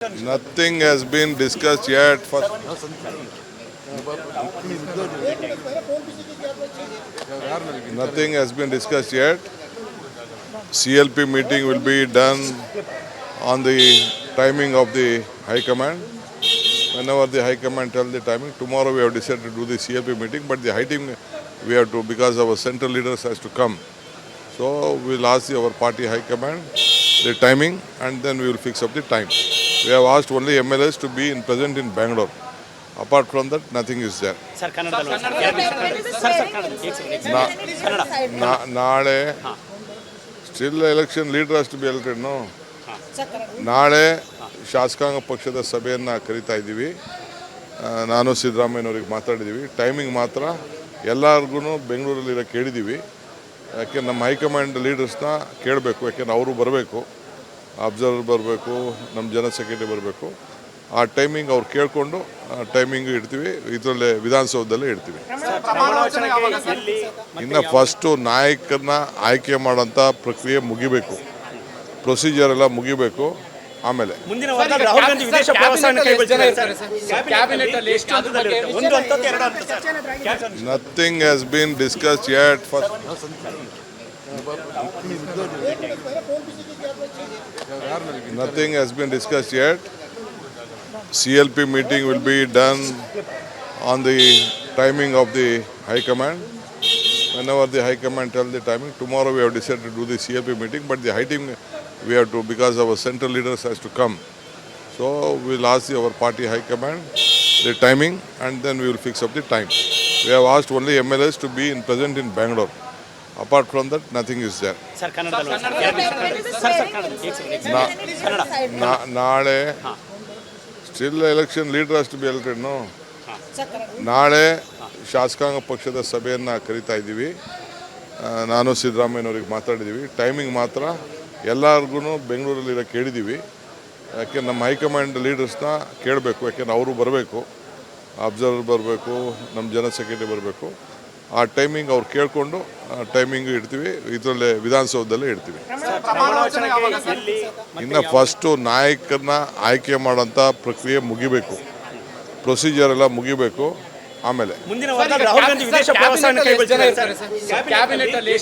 Nothing has been discussed yet. Nothing has been discussed yet. CLP meeting will be done on the timing of the High Command. Whenever the High Command tells the timing, tomorrow we have decided to do the CLP meeting, but the high team we have to, because our central leaders has to come. So we will ask our party High Command the timing and then we will fix up the time. We have asked only MLAs to be present in Bangalore. Apart from that, nothing is there. ನಾಳೆ still election leader ಅಷ್ಟು B elected ನಾಳೆ ಶಾಸಕಾಂಗ ಪಕ್ಷದ ಸಭೆಯನ್ನು ಕರಿತಾ ಇದ್ದೀವಿ. ನಾನು ಸಿದ್ದರಾಮಯ್ಯನವ್ರಿಗೆ ಮಾತಾಡಿದ್ದೀವಿ. Timing ಮಾತ್ರ ಎಲ್ಲರಿಗೂ ಬೆಂಗಳೂರಲ್ಲಿರೋ ಕೇಳಿದ್ದೀವಿ. ಯಾಕೆ ನಮ್ಮ ಹೈಕಮಾಂಡ್ ಲೀಡರ್ಸ್ನ ಕೇಳಬೇಕು, ಯಾಕೆಂದ್ರೆ ಅವರು ಬರಬೇಕು, ಅಬ್ಸರ್ವರ್ ಬರಬೇಕು, ನಮ್ಮ ಜನರಲ್ ಸೆಕ್ರೆಟರಿ ಬರಬೇಕು. ಆ ಟೈಮಿಂಗ್ ಅವ್ರು ಕೇಳಿಕೊಂಡು ಟೈಮಿಂಗ್ ಇಡ್ತೀವಿ. ಇದರಲ್ಲೇ ವಿಧಾನಸೌಧದಲ್ಲೇ ಇಡ್ತೀವಿ. ಇನ್ನು ಫಸ್ಟು ನಾಯಕರನ್ನ ಆಯ್ಕೆ ಮಾಡೋಂಥ ಪ್ರಕ್ರಿಯೆ ಮುಗಿಬೇಕು, ಪ್ರೊಸೀಜರ್ ಎಲ್ಲ ಮುಗಿಬೇಕು. ಆಮೇಲೆ nothing has been discussed yet. Nothing has been discussed yet. CLP meeting will be done on the timing of the High Command. Whenever the High Command tells the timing, tomorrow we have decided to do the CLP meeting, but the high team we have to, because our central leaders has to come. So we will ask our party High Command the timing and then we will fix up the time. We have asked only MLAs to be present in Bangalore. Apart from that, nothing is there. ನಾಳೆ still election leader ಅಷ್ಟು B elected ನಾಳೆ ಶಾಸಕಾಂಗ ಪಕ್ಷದ ಸಭೆಯನ್ನು ಕರಿತಾ ಇದ್ದೀವಿ. ನಾನು ಸಿದ್ದರಾಮಯ್ಯನವ್ರಿಗೆ ಮಾತಾಡಿದ್ದೀವಿ. Timing ಮಾತ್ರ ಎಲ್ಲರಿಗೂ ಬೆಂಗಳೂರಲ್ಲಿರೋ ಕೇಳಿದ್ದೀವಿ. ಯಾಕೆ ನಮ್ಮ ಹೈಕಮಾಂಡ್ ಲೀಡರ್ಸ್ನ ಕೇಳಬೇಕು, ಯಾಕೆಂದ್ರೆ ಅವರು ಬರಬೇಕು, ಅಬ್ಸರ್ವರ್ ಬರಬೇಕು, ನಮ್ಮ ಜನರಲ್ ಸೆಕ್ರೆಟರಿ ಬರಬೇಕು. ಆ ಟೈಮಿಂಗ್ ಅವ್ರು ಕೇಳಿಕೊಂಡು ಟೈಮಿಂಗ್ ಇಡ್ತೀವಿ. ಇದರಲ್ಲೇ ವಿಧಾನಸೌಧದಲ್ಲೇ ಇಡ್ತೀವಿ. ಇನ್ನು ಫಸ್ಟು ನಾಯಕರನ್ನ ಆಯ್ಕೆ ಮಾಡೋಂಥ ಪ್ರಕ್ರಿಯೆ ಮುಗಿಬೇಕು, ಪ್ರೊಸೀಜರ್ ಎಲ್ಲ ಮುಗಿಬೇಕು. ಆಮೇಲೆ ಕ್ಯಾಬಿನೆಟ್ ಅಲ್ಲಿ